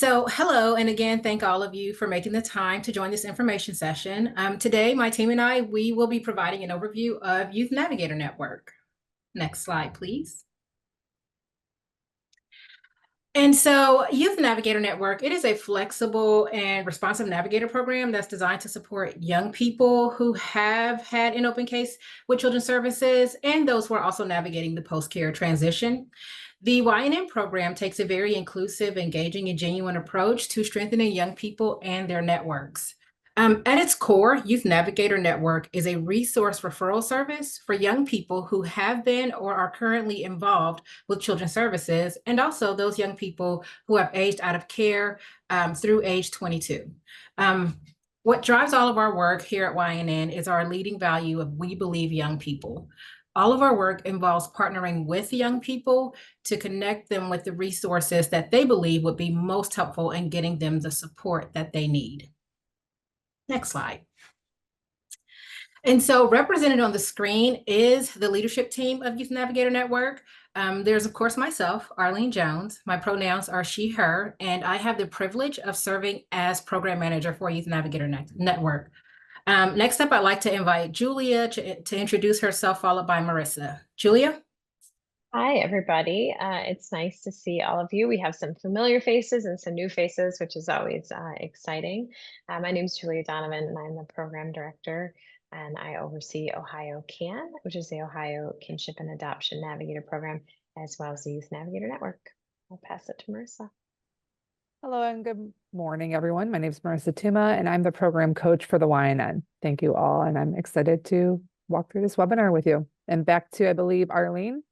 So, hello, and again, thank all of you for making the time to join this information session. Today, my team and I, we will be providing an overview of Youth Navigator Network. Next slide, please. And so, Youth Navigator Network, it is a flexible and responsive navigator program that's designed to support young people who have had an open case with Children's Services and those who are also navigating the post-care transition. The YNN program takes a very inclusive, engaging, and genuine approach to strengthening young people and their networks. At its core, Youth Navigator Network is a resource referral service for young people who have been or are currently involved with Children's Services, and also those young people who have aged out of care through age 22. What drives all of our work here at YNN is our leading value of we believe young people. All of our work involves partnering with young people to connect them with the resources that they believe would be most helpful in getting them the support that they need. Next slide. And so represented on the screen is the leadership team of Youth Navigator Network. There's, of course, myself, Arlene Jones. My pronouns are she, her, and I have the privilege of serving as program manager for Youth Navigator Network. Next up, I'd like to invite Julia to introduce herself, followed by Marissa. Julia? Hi, everybody. It's nice to see all of you. We have some familiar faces and some new faces, which is always exciting. My name is Julia Donovan, and I'm the program director, and I oversee Ohio CAN, which is the Ohio Kinship and Adoption Navigator Program, as well as the Youth Navigator Network. I'll pass it to Marissa. Hello and good morning, everyone. My name is Marissa Tuma, and I'm the program coach for the YNN. Thank you all, and I'm excited to walk through this webinar with you. And back to, I believe, Arlene.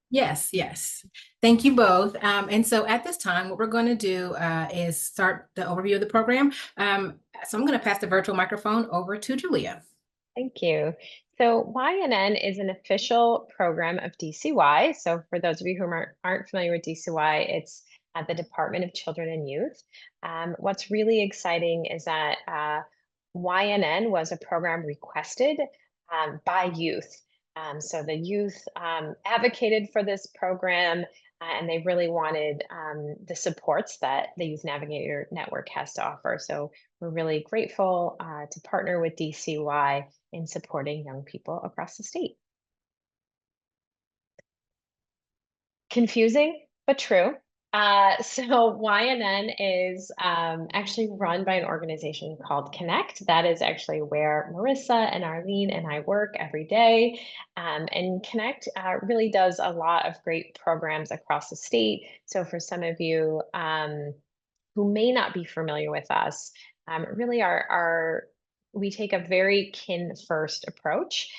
Yes, yes. Thank you both. And so at this time, what we're going to do is start the overview of the program. So I'm going to pass the virtual microphone over to Julia. Thank you. So YNN is an official program of DCY. So for those of you who aren't familiar with DCY, it's the Department of Children and Youth. What's really exciting is that YNN was a program requested by youth. So the youth advocated for this program, and they really wanted the supports that the Youth Navigator Network has to offer. So we're really grateful to partner with DCY in supporting young people across the state. Confusing, but true. So YNN is actually run by an organization called Kinnect. That is actually where Marissa and Arlene and I work every day. And Kinnect really does a lot of great programs across the state. So for some of you who may not be familiar with us, really we take a very kin first approach,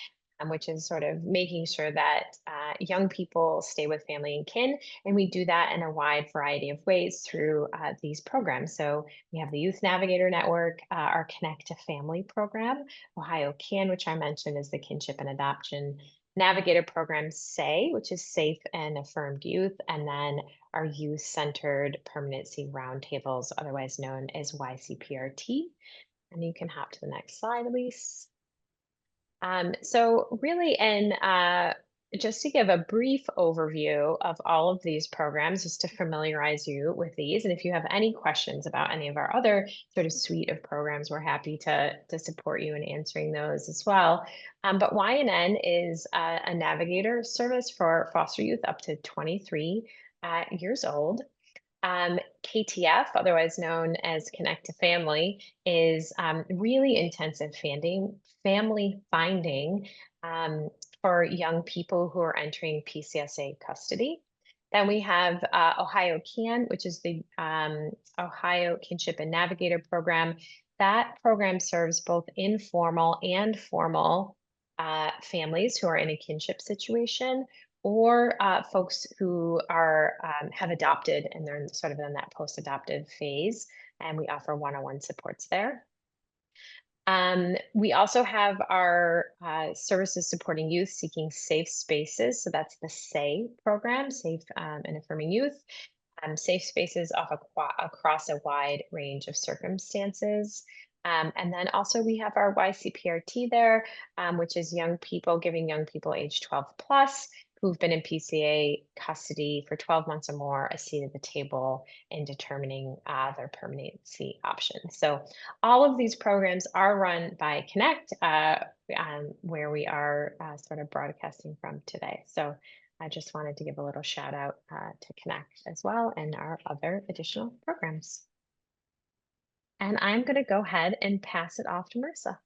which is sort of making sure that young people stay with family and kin. And we do that in a wide variety of ways through these programs. So we have the Youth Navigator Network, our Connect to Family program, Ohio CAN, which I mentioned is the Kinship and Adoption Navigator program, SAY, which is Safe and Affirmed Youth, and then our Youth-Centered Permanency Roundtables, otherwise known as YCPRT. And you can hop to the next slide, Elise. So really, and just to give a brief overview of all of these programs, just to familiarize you with these. And if you have any questions about any of our other sort of suite of programs, we're happy to support you in answering those as well. But YNN is a navigator service for foster youth up to 23 years old. KTF, otherwise known as Connect to Family, is really intensive family finding for young people who are entering PCSA custody. Then we have Ohio CAN, which is the Ohio Kinship and Navigator program. That program serves both informal and formal families who are in a kinship situation, or folks who are have adopted and they're sort of in that post-adoptive phase, and we offer one-on-one supports there. We also have our services supporting youth seeking safe spaces. So that's the SAY program, Safe and Affirming Youth. Safe spaces across a wide range of circumstances. And then also we have our YCPRT there, which is young people, giving young people age 12 plus who've been in PCA custody for 12 months or more a seat at the table in determining their permanency options. So all of these programs are run by Kinnect, where we are sort of broadcasting from today. So I just wanted to give a little shout out to Kinnect as well and our other additional programs. And I'm going to go ahead and pass it off to Marissa.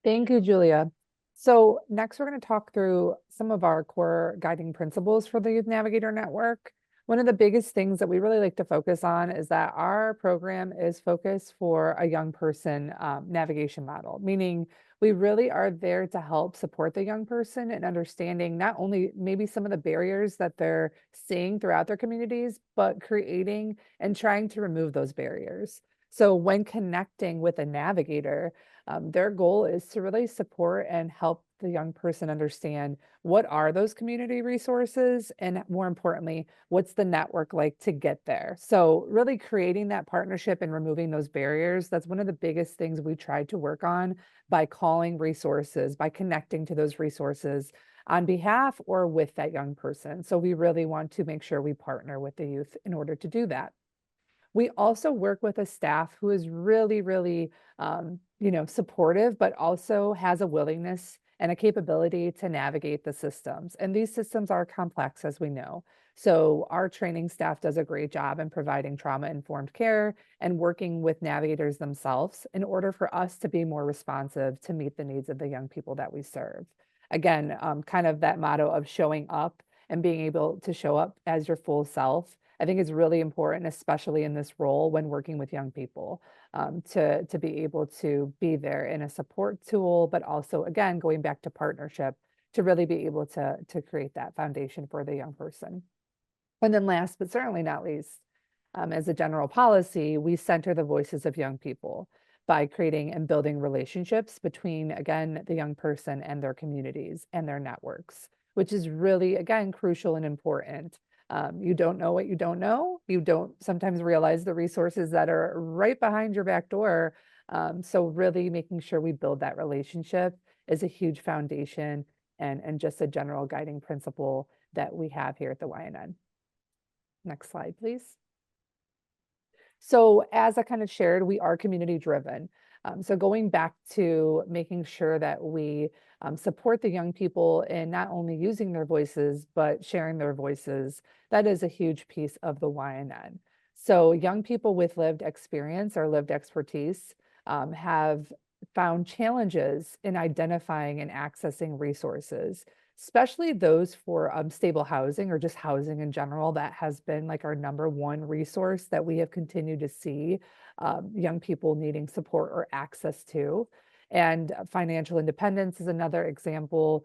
Thank you, Julia. So next we're going to talk through some of our core guiding principles for the Youth Navigator Network. One of the biggest things that we really like to focus on is that our program is focused for a young person navigation model, meaning we really are there to help support the young person in understanding not only maybe some of the barriers that they're seeing throughout their communities, but creating and trying to remove those barriers. So when connecting with a navigator, their goal is to really support and help the young person understand what are those community resources, and more importantly, what's the network like to get there. So really creating that partnership and removing those barriers, that's one of the biggest things we try to work on by calling resources, by connecting to those resources on behalf or with that young person. So we really want to make sure we partner with the youth in order to do that. We also work with a staff who is really, really, supportive, but also has a willingness and a capability to navigate the systems. And these systems are complex, as we know. So our training staff does a great job in providing trauma-informed care and working with navigators themselves in order for us to be more responsive to meet the needs of the young people that we serve. Again, kind of that motto of showing up and being able to show up as your full self, I think is really important, especially in this role when working with young people, to be able to be there in a support tool, but also, again, going back to partnership, to really be able to create that foundation for the young person. And then last, but certainly not least, as a general policy, we center the voices of young people by creating and building relationships between, again, the young person and their communities and their networks, which is really, again, crucial and important. You don't know what you don't know. You don't sometimes realize the resources that are right behind your back door. So really making sure we build that relationship is a huge foundation and just a general guiding principle that we have here at the YNN. Next slide, please. So as I kind of shared, we are community driven. So going back to making sure that we support the young people in not only using their voices, but sharing their voices, that is a huge piece of the YNN. So young people with lived experience or lived expertise have found challenges in identifying and accessing resources, especially those for stable housing or just housing in general. That has been like our #1 resource that we have continued to see young people needing support or access to. And financial independence is another example.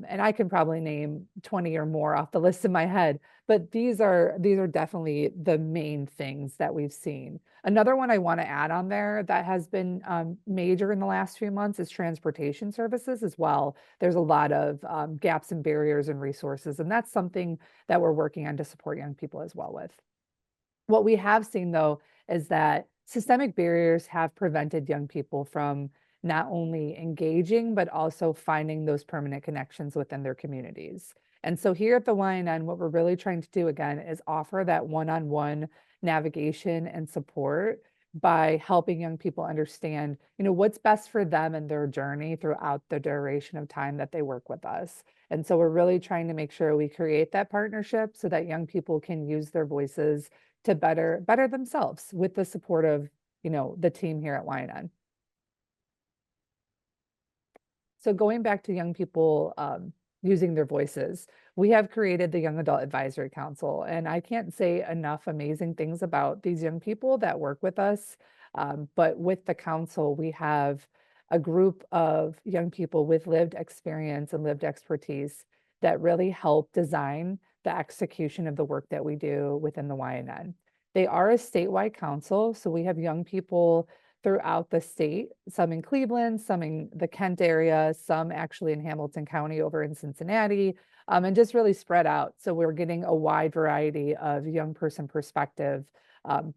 And I can probably name 20 or more off the list in my head, but these are definitely the main things that we've seen. Another one I want to add on there that has been major in the last few months is transportation services as well. There's a lot of gaps and barriers and resources, and that's something that we're working on to support young people as well with. What we have seen, though, is that systemic barriers have prevented young people from not only engaging, but also finding those permanent connections within their communities. And so here at the YNN, what we're really trying to do again is offer that one-on-one navigation and support by helping young people understand, what's best for them and their journey throughout the duration of time that they work with us. And so we're really trying to make sure we create that partnership so that young people can use their voices to better themselves with the support of, the team here at YNN. So going back to young people using their voices, we have created the Young Adult Advisory Council, and I can't say enough amazing things about these young people that work with us. But with the council, we have a group of young people with lived experience and lived expertise that really help design the execution of the work that we do within the YNN. They are a statewide council, so we have young people throughout the state, some in Cleveland, some in the Kent area, some actually in Hamilton County over in Cincinnati, and just really spread out. So we're getting a wide variety of young person perspective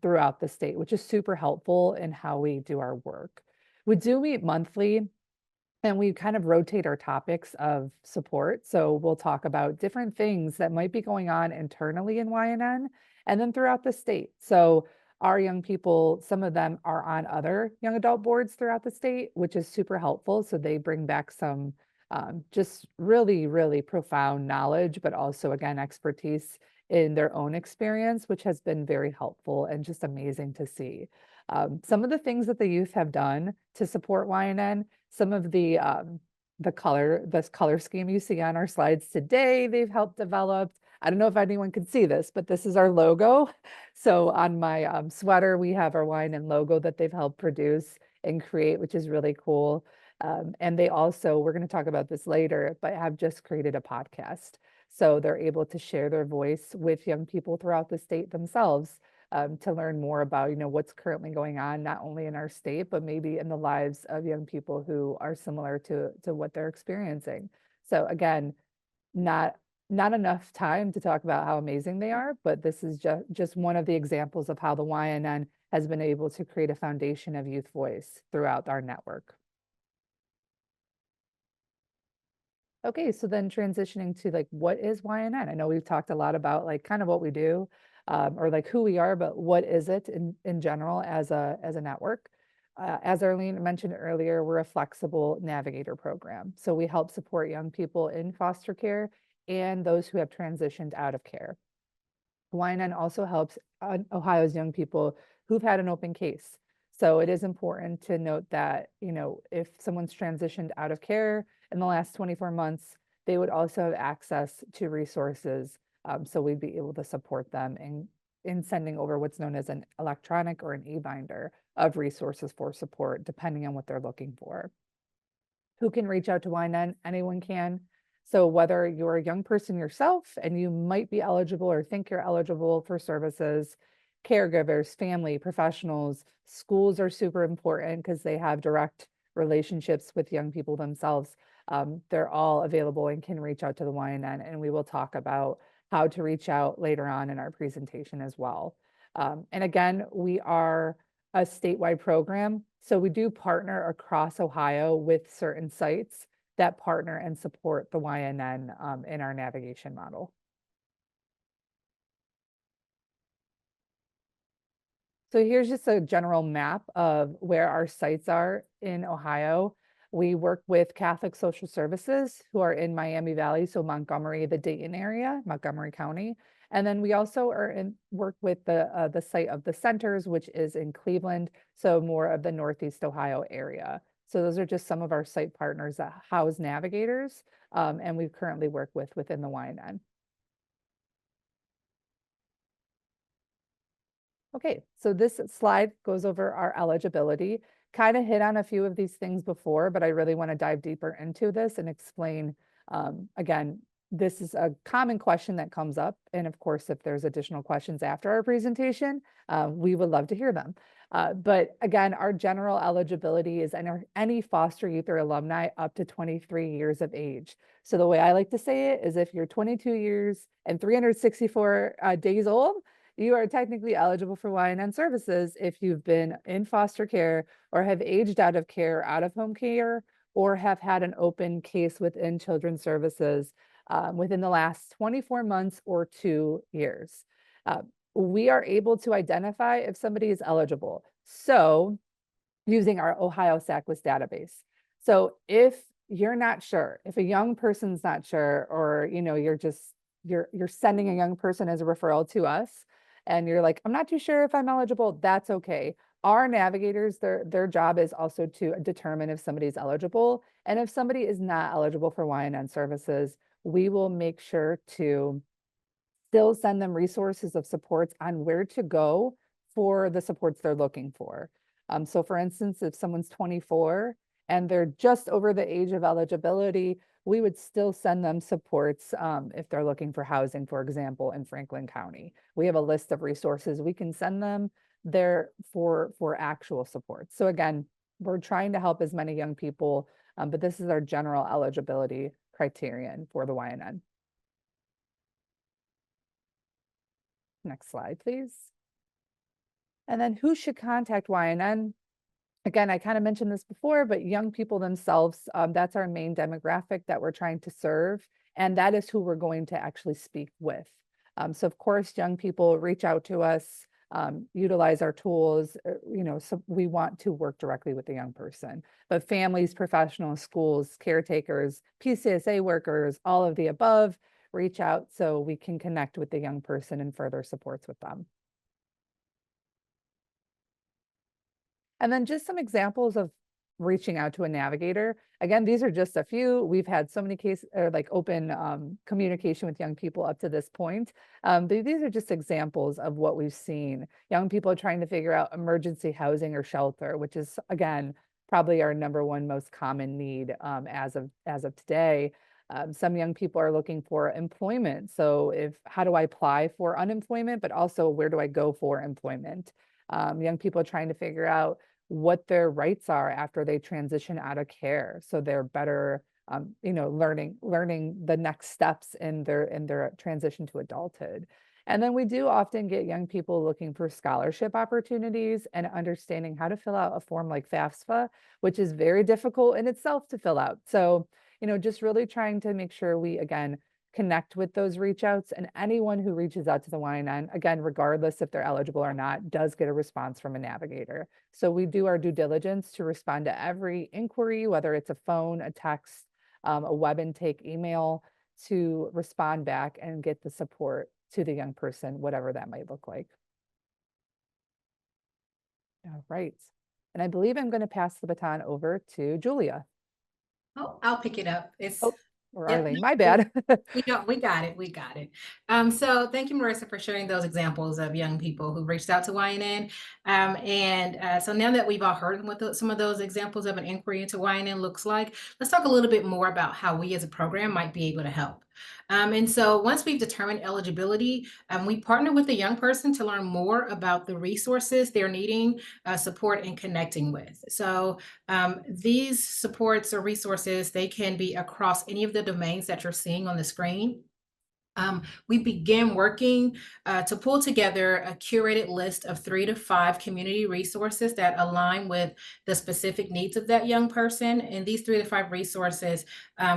throughout the state, which is super helpful in how we do our work. We do meet monthly And we kind of rotate our topics of support. So we'll talk about different things that might be going on internally in YNN and then throughout the state. So our young people, some of them are on other young adult boards throughout the state, which is super helpful. So they bring back some just really, really profound knowledge, but also, again, expertise in their own experience, which has been very helpful and just amazing to see. Some of the things that the youth have done to support YNN, some of the color scheme you see on our slides today, they've helped develop. I don't know if anyone can see this, but this is our logo. So on my sweater, we have our YNN logo that they've helped produce and create, which is really cool. And they also, we're going to talk about this later, but have just created a podcast. So they're able to share their voice with young people throughout the state themselves, to learn more about, what's currently going on, not only in our state, but maybe in the lives of young people who are similar to what they're experiencing. So again, not not enough time to talk about how amazing they are, but this is just one of the examples of how the YNN has been able to create a foundation of youth voice throughout our network. Okay, so then transitioning to like, what is YNN? I know we've talked a lot about like kind of what we do, or like who we are, but what is it in general as a network? As Arlene mentioned earlier, we're a flexible navigator program. So we help support young people in foster care and those who have transitioned out of care. YNN also helps Ohio's young people who've had an open case. So it is important to note that, if someone's transitioned out of care in the last 24 months, they would also have access to resources. So we'd be able to support them in sending over what's known as an electronic or an e-binder of resources for support, depending on what they're looking for. Who can reach out to YNN? Anyone can. So whether you're a young person yourself and you might be eligible or think you're eligible for services, caregivers, family, professionals, schools are super important because they have direct relationships with young people themselves. They're all available and can reach out to the YNN, and we will talk about how to reach out later on in our presentation as well. And again, we are a statewide program. So we do partner across Ohio with certain sites that partner and support the YNN in our navigation model. So here's just a general map of where our sites are in Ohio. We work with Catholic Social Services who are in Miami Valley, so Montgomery, the Dayton area, Montgomery County. And then we also work with the site of the centers, which is in Cleveland, so more of the Northeast Ohio area. So those are just some of our site partners that house navigators, and we currently work within the YNN. Okay, so this slide goes over our eligibility. Kind of hit on a few of these things before, but I really want to dive deeper into this and explain. Again, this is a common question that comes up. And of course, if there's additional questions after our presentation, we would love to hear them. But again, our general eligibility is any foster youth or alumni up to 23 years of age. So the way I like to say it is if you're 22 years and 364 days old, you are technically eligible for YNN services if you've been in foster care or have aged out of care, out of home care, or have had an open case within children's services within the last 24 months or 2 years. We are able to identify if somebody is eligible. So using our Ohio SACWIS database. So if you're not sure, if a young person's not sure, or you're sending a young person as a referral to us, and you're like, I'm not too sure if I'm eligible, that's okay. Our navigators, their job is also to determine if somebody's eligible. And if somebody is not eligible for YNN services, we will make sure to still send them resources of supports on where to go for the supports they're looking for. So for instance, if someone's 24 and they're just over the age of eligibility, we would still send them supports if they're looking for housing, for example, in Franklin County. We have a list of resources we can send them there for actual support. So again, we're trying to help as many young people, but this is our general eligibility criterion for the YNN. Next slide, please. And then who should contact YNN Again, I kind of mentioned this before, but young people themselves, that's our main demographic that we're trying to serve. And that is who we're going to actually speak with. So of course, young people reach out to us, utilize our tools, so we want to work directly with the young person. But families, professionals, schools, caretakers, PCSA workers, all of the above, reach out so we can connect with the young person and further supports with them. And then just some examples of reaching out to a navigator. Again, these are just a few. We've had so many cases or like open communication with young people up to this point. But these are just examples of what we've seen. Young people are trying to figure out emergency housing or shelter, which is again, probably our number one most common need as of today. Some young people are looking for employment. So how do I apply for unemployment, but also where do I go for employment? Young people are trying to figure out what their rights are after they transition out of care. So they're better, learning the next steps in their transition to adulthood. And then we do often get young people looking for scholarship opportunities and understanding how to fill out a form like FAFSA, which is very difficult in itself to fill out. So, just really trying to make sure we, again, connect with those reach outs, and anyone who reaches out to the YNN, again, regardless if they're eligible or not, does get a response from a navigator. So we do our due diligence to respond to every inquiry, whether it's a phone, a text, a web intake, email, to respond back and get the support to the young person, whatever that might look like. All right. And I believe I'm going to pass the baton over to Julia. Oh, I'll pick it up. Or Yep. Arlene, my bad. We got it. We got it. So thank you, Marissa, for sharing those examples of young people who reached out to YNN. So now that we've all heard what some of those examples of an inquiry into YNN looks like, let's talk a little bit more about how we as a program might be able to help. And so once we've determined eligibility, we partner with the young person to learn more about the resources they're needing support and connecting with. So these supports or resources, they can be across any of the domains that you're seeing on the screen. We begin working to pull together a curated list of 3 to 5 community resources that align with the specific needs of that young person. And these 3 to 5 resources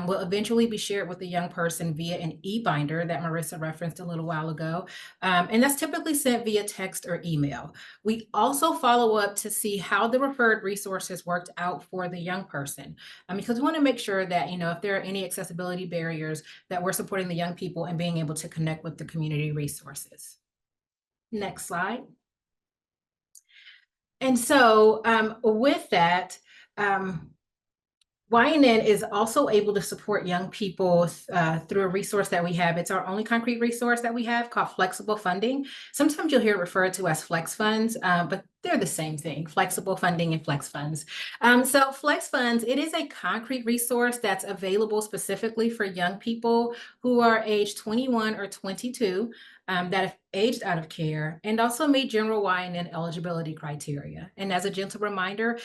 will eventually be shared with the young person via an e-binder that Marissa referenced a little while ago. And that's typically sent via text or email. We also follow up to see how the referred resources worked out for the young person, because we want to make sure that, if there are any accessibility barriers, that we're supporting the young people and being able to connect with the community resources. Next slide. And so with that, YNN is also able to support young people through a resource that we have. It's our only concrete resource that we have called flexible funding. Sometimes you'll hear it referred to as flex funds, but they're the same thing, flexible funding and flex funds. So flex funds, it is a concrete resource that's available specifically for young people who are age 21 or 22 that have aged out of care and also meet general YNN eligibility criteria. And as a gentle reminder,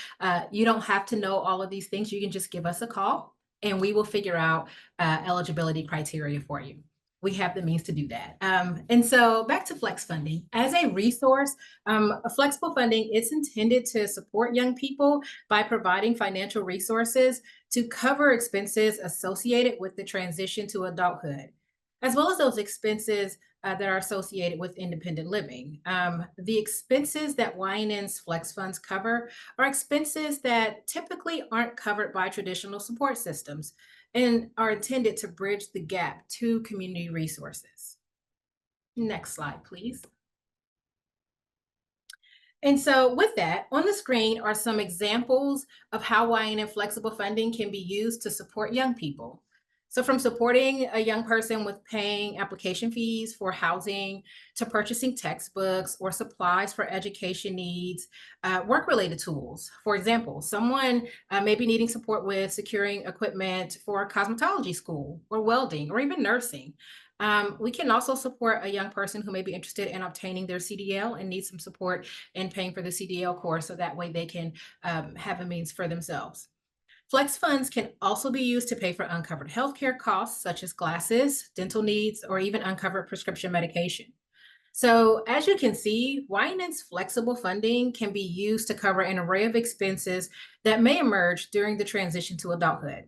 you don't have to know all of these things. You can just give us a call and we will figure out eligibility criteria for you. We have the means to do that. And so back to flex funding. As a resource, flexible funding is intended to support young people by providing financial resources to cover expenses associated with the transition to adulthood, as well as those expenses that are associated with independent living. The expenses that YNN's flex funds cover are expenses that typically aren't covered by traditional support systems and are intended to bridge the gap to community resources. Next slide, please. And so with that, on the screen are some examples of how YNN flexible funding can be used to support young people. So from supporting a young person with paying application fees for housing to purchasing textbooks or supplies for education needs, work-related tools. For example, someone may be needing support with securing equipment for cosmetology school or welding or even nursing. We can also support a young person who may be interested in obtaining their CDL and need some support in paying for the CDL course so that way they can have a means for themselves. Flex funds can also be used to pay for uncovered healthcare costs, such as glasses, dental needs, or even uncovered prescription medication. So as you can see, YNN's flexible funding can be used to cover an array of expenses that may emerge during the transition to adulthood.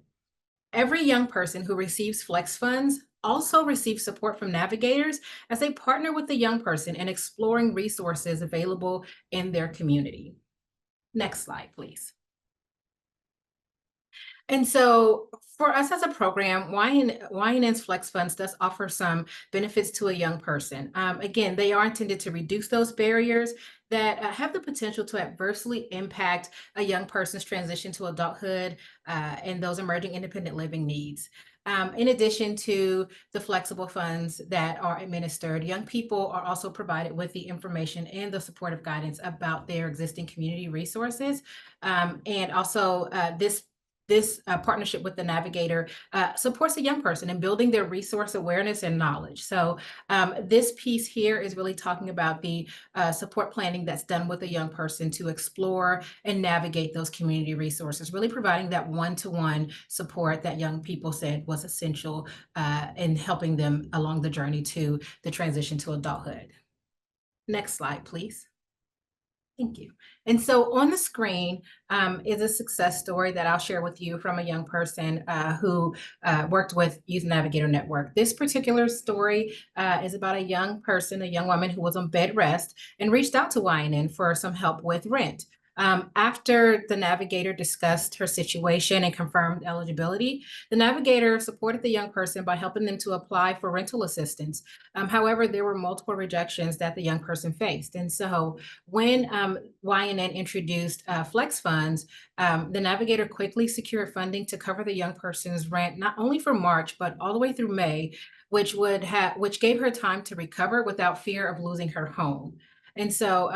Every young person who receives flex funds also receives support from navigators as they partner with the young person in exploring resources available in their community. Next slide, please. And so for us as a program, YNN's Flex Funds does offer some benefits to a young person. Again, they are intended to reduce those barriers that have the potential to adversely impact a young person's transition to adulthood and those emerging independent living needs. In addition to the flexible funds that are administered, young people are also provided with the information and the supportive guidance about their existing community resources. And also, this partnership with the Navigator supports a young person in building their resource awareness and knowledge. So this piece here is really talking about the support planning that's done with a young person to explore and navigate those community resources, really providing that one-to-one support that young people said was essential in helping them along the journey to the transition to adulthood. Next slide, please. Thank you. And so on the screen is a success story that I'll share with you from a young person who worked with Youth Navigator Network. This particular story is about a young person, a young woman who was on bed rest and reached out to YNN for some help with rent. After the Navigator discussed her situation and confirmed eligibility, the Navigator supported the young person by helping them to apply for rental assistance. However, there were multiple rejections that the young person faced. And so when YNN introduced flex funds, the Navigator quickly secured funding to cover the young person's rent, not only for March, but all the way through May, which gave her time to recover without fear of losing her home. And so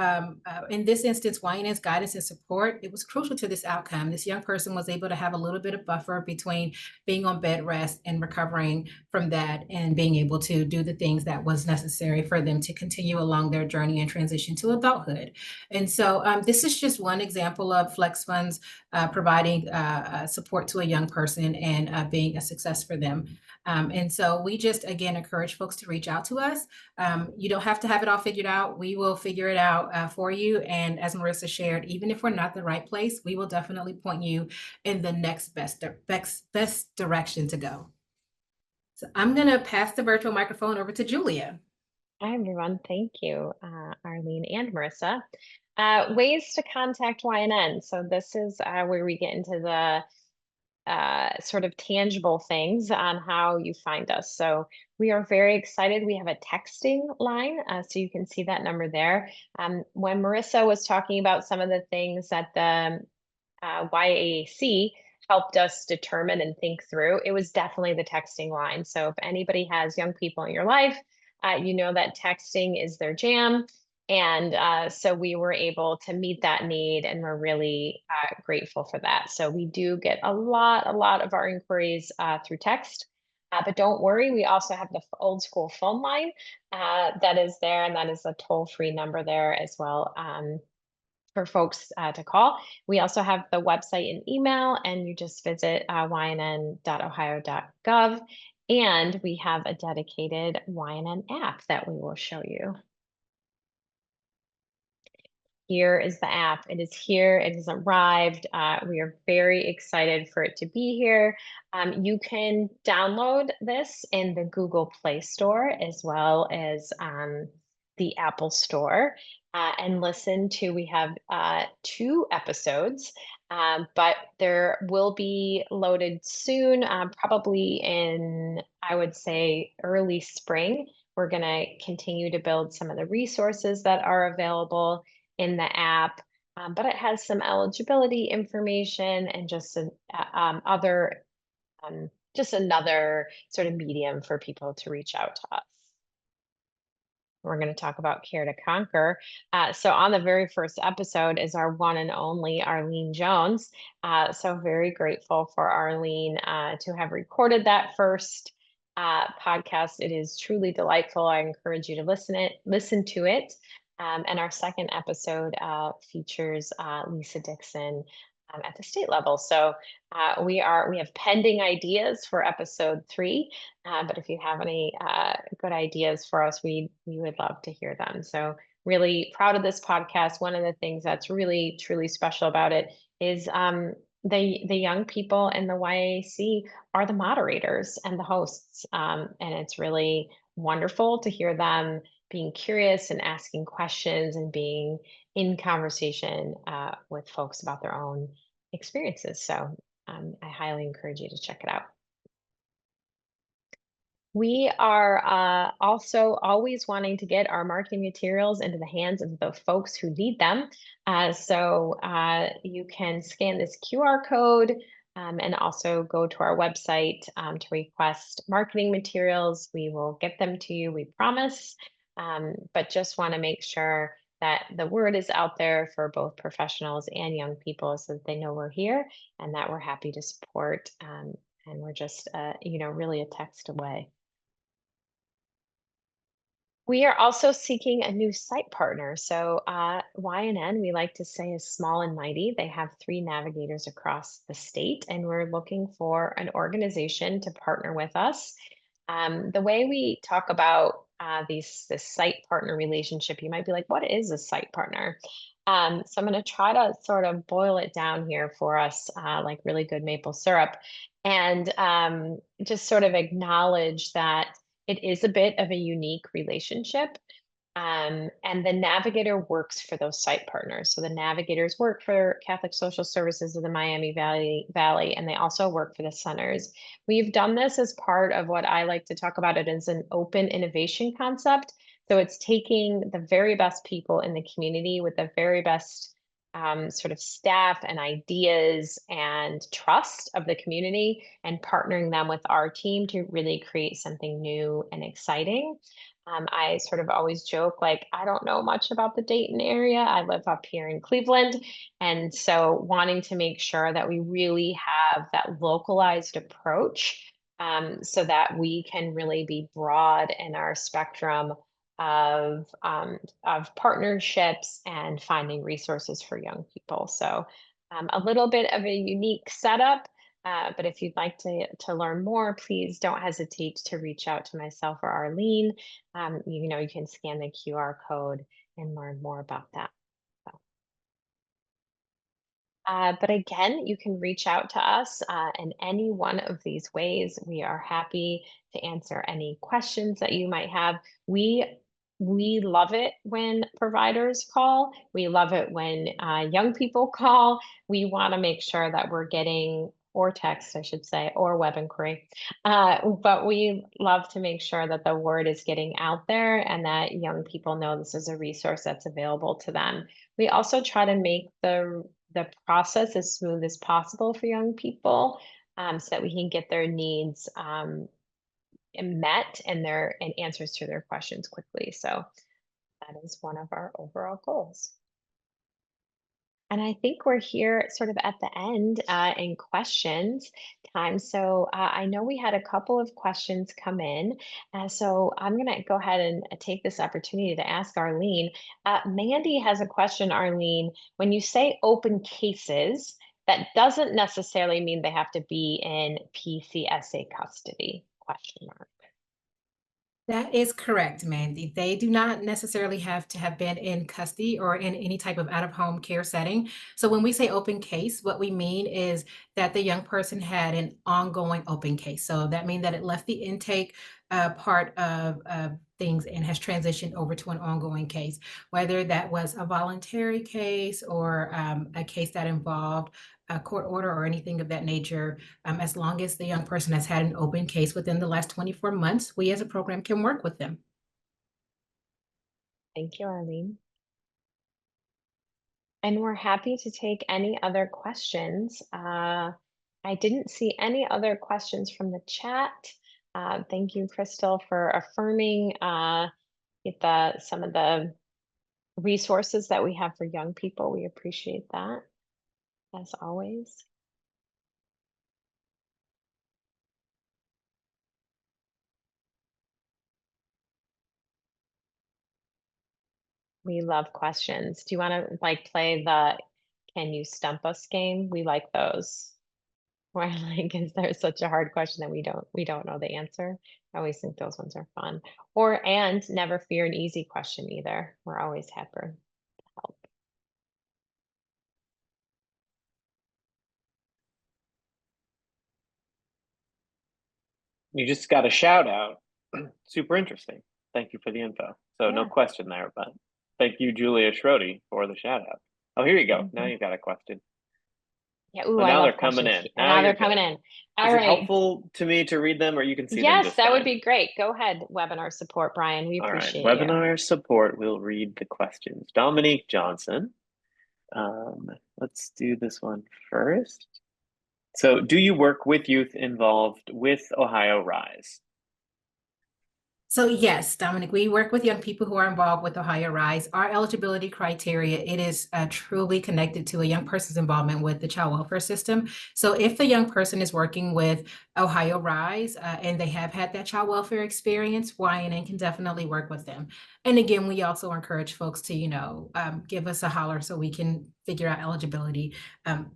in this instance, YNN's guidance and support, it was crucial to this outcome. This young person was able to have a little bit of buffer between being on bed rest and recovering from that and being able to do the things that was necessary for them to continue along their journey and transition to adulthood. And so this is just one example of Flex Funds providing support to a young person and being a success for them. And so we just, again, encourage folks to reach out to us. You don't have to have it all figured out. We will figure it out for you. And as Marissa shared, even if we're not the right place, we will definitely point you in the next best direction to go. So I'm going to pass the virtual microphone over to Julia. Hi, everyone. Thank you, Arlene and Marissa. Ways to contact YNN. So this is where we get into the sort of tangible things on how you find us. So we are very excited. We have a texting line, so you can see that number there. When Marissa was talking about some of the things that the YAC helped us determine and think through, it was definitely the texting line. So if anybody has young people in your life, you know that texting is their jam. And so we were able to meet that need, and we're really grateful for that. So we do get a lot of our inquiries through text. But don't worry, we also have the old school phone line that is there, and that is a toll-free number there as well. For folks to call. We also have the website and email, and you just visit ynn.ohio.gov. And we have a dedicated YNN app that we will show you. Here is the app. It is here. It has arrived. We are very excited for it to be here. You can download this in the Google Play Store as well as the Apple Store and listen to. We have 2 episodes, but there will be loaded soon, probably in, I would say, early spring. We're going to continue to build some of the resources that are available in the app, but it has some eligibility information and just just another sort of medium for people to reach out to us. We're going to talk about Care to Conquer. So on the very first episode is our one and only Arlene Jones. So very grateful for Arlene to have recorded that first podcast. It is truly delightful. I encourage you to listen to it. And our second episode features Lisa Dixon, at the state level. So we have pending ideas for episode 3, but if you have any good ideas for us, we would love to hear them. So really proud of this podcast. One of the things that's really truly special about it is the young people in the YAC are the moderators and the hosts, and it's really wonderful to hear them being curious and asking questions and being in conversation with folks about their own experiences. So I highly encourage you to check it out. We are also always wanting to get our marketing materials into the hands of the folks who need them. So you can scan this QR code and also go to our website to request marketing materials. We will get them to you, we promise. But just want to make sure that the word is out there for both professionals and young people so that they know we're here and that we're happy to support. And we're just, really a text away. We are also seeking a new site partner. So YNN, we like to say, is small and mighty. They have 3 navigators across the state, and we're looking for an organization to partner with us. The way we talk about this site partner relationship, you might be like, what is a site partner? So I'm going to try to sort of boil it down here for us, like really good maple syrup, and just sort of acknowledge that it is a bit of a unique relationship. And the navigator works for those site partners. So the navigators work for Catholic Social Services of the Miami Valley, and they also work for the centers. We've done this as part of what I like to talk about it as an open innovation concept. So it's taking the very best people in the community with the very best sort of staff and ideas and trust of the community and partnering them with our team to really create something new and exciting. I sort of always joke, like, I don't know much about the Dayton area. I live up here in Cleveland. And so wanting to make sure that we really have that localized approach so that we can really be broad in our spectrum of partnerships and finding resources for young people. So a little bit of a unique setup. But if you'd like to learn more, please don't hesitate to reach out to myself or Arlene. You can scan the QR code and learn more about that. So, but again, you can reach out to us in any one of these ways. We are happy to answer any questions that you might have. We love it when providers call. We love it when young people call. We want to make sure that we're getting, or text, I should say, or web inquiry. But we love to make sure that the word is getting out there and that young people know this is a resource that's available to them. We also try to make the process as smooth as possible for young people so that we can get their needs met and answers to their questions quickly. So that is one of our overall goals. And I think we're here sort of at the end in questions time. So I know we had a couple of questions come in. So I'm going to go ahead and take this opportunity to ask Arlene. Mandy has a question, Arlene. When you say open cases, that doesn't necessarily mean they have to be in PCSA custody? Question mark. That is correct, Mandy. They do not necessarily have to have been in custody or in any type of out-of-home care setting. So when we say open case, what we mean is that the young person had an ongoing open case. So that means that it left the intake part of things and has transitioned over to an ongoing case, whether that was a voluntary case or a case that involved a court order or anything of that nature. As long as the young person has had an open case within the last 24 months, we as a program can work with them. Thank you, Arlene. And we're happy to take any other questions. I didn't see any other questions from the chat. Thank you, Crystal, for affirming some of the resources that we have for young people. We appreciate that, as always. We love questions. Do you want to play the Can you stump us game? We like those. Where like, is there such a hard question that we don't know the answer? I always think those ones are fun. And never fear an easy question either. We're always happy to help. You just got a shout out. Super interesting. Thank you for the info. So no Yeah. question there, but thank you, Julia Schrody, for the shout out. Oh, here you go. Now you've got a question. Yeah, ooh, So I now love they're coming questions. in. And Now now they're you're coming good. in. All Is it right. helpful to me to read them, or you can see them Yes, just that would fine? be great. Go ahead, webinar support, Brian. We All right, appreciate you. webinar support will read the questions. Dominique Johnson. Let's do this one first. So, do you work with youth involved with Ohio Rise? So yes, Dominic, we work with young people who are involved with Ohio Rise. Our eligibility criteria, it is truly connected to a young person's involvement with the child welfare system. So if the young person is working with Ohio Rise and they have had that child welfare experience, YNN can definitely work with them. And again, we also encourage folks to, give us a holler so we can figure out eligibility.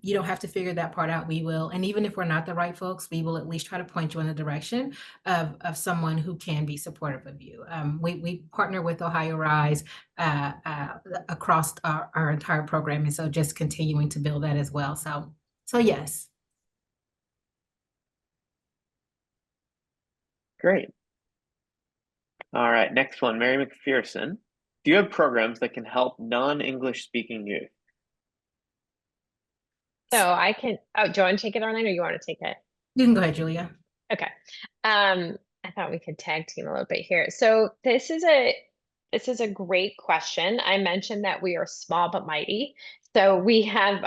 You don't have to figure that part out. We will. And even if we're not the right folks, we will at least try to point you in the direction of someone who can be supportive of you. We partner with Ohio Rise across our entire program. And so just continuing to build that as well. So yes. Great. All right, next one, Mary McPherson. Do you have programs that can help non-English speaking youth? So I can, oh, do you want to take it, Arlene, or you want to take it? You can go ahead, Julia. Okay. I thought we could tag team a little bit here. So this is a great question. I mentioned that we are small but mighty. So we have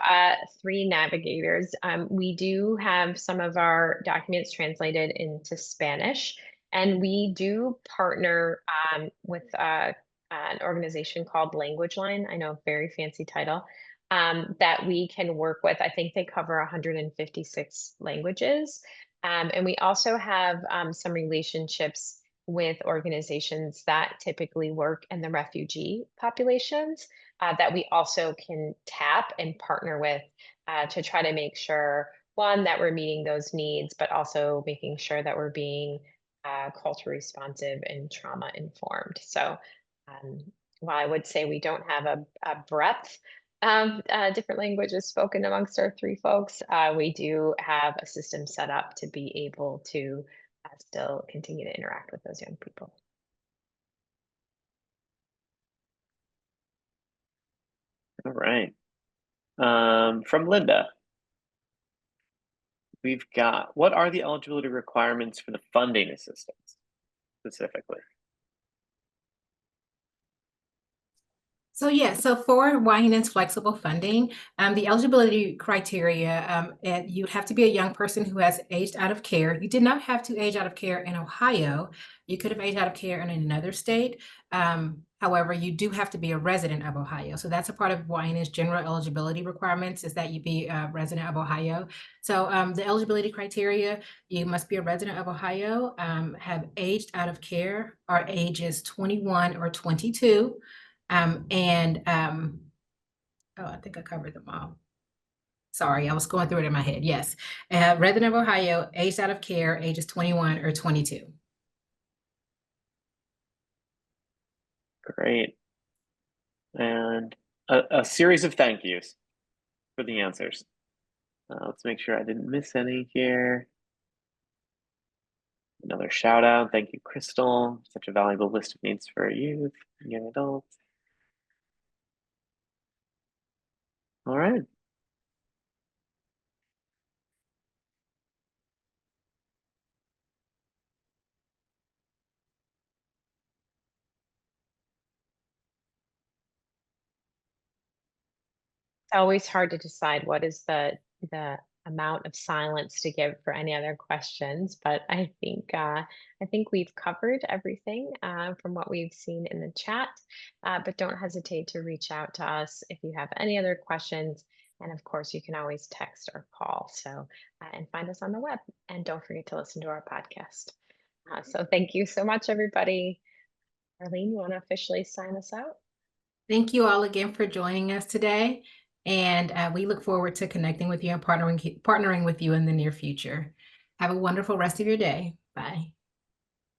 3 navigators. We do have some of our documents translated into Spanish, and we do partner with an organization called Language Line. I know, very fancy title. That we can work with. I think they cover 156 languages. And we also have some relationships with organizations that typically work in the refugee populations that we also can tap and partner with to try to make sure, one, that we're meeting those needs, but also making sure that we're being culture responsive and trauma informed. So while I would say we don't have a breadth different languages spoken amongst our 3 folks, we do have a system set up to be able to still continue to interact with those young people. All right. From Linda, we've got, what are the eligibility requirements for the funding assistance specifically? So for YNN's flexible funding, the eligibility criteria, you'd have to be a young person who has aged out of care. You did not have to age out of care in Ohio. You could have aged out of care in another state. However, you do have to be a resident of Ohio. So that's a part of YNN's general eligibility requirements, is that you be a resident of Ohio. So the eligibility criteria, you must be a resident of Ohio, have aged out of care, or ages 21 or 22. Oh, I think I covered them all. Sorry, I was going through it in my head. Yes. Resident of Ohio, aged out of care, ages 21 or 22. Great. And a series of thank yous for the answers. Let's make sure I didn't miss any here. Another shout out. Thank you, Crystal. Such a valuable list of needs for youth and young adults. All right. It's always hard to decide what is the amount of silence to give for any other questions, but I think we've covered everything from what we've seen in the chat. But don't hesitate to reach out to us if you have any other questions. And of course, you can always text or call. So and find us on the web. And don't forget to listen to our podcast. So thank you so much, everybody. Arlene, you want to officially sign us out? Thank you all again for joining us today. And we look forward to connecting with you and partnering with you in the near future. Have a wonderful rest of your day. Bye.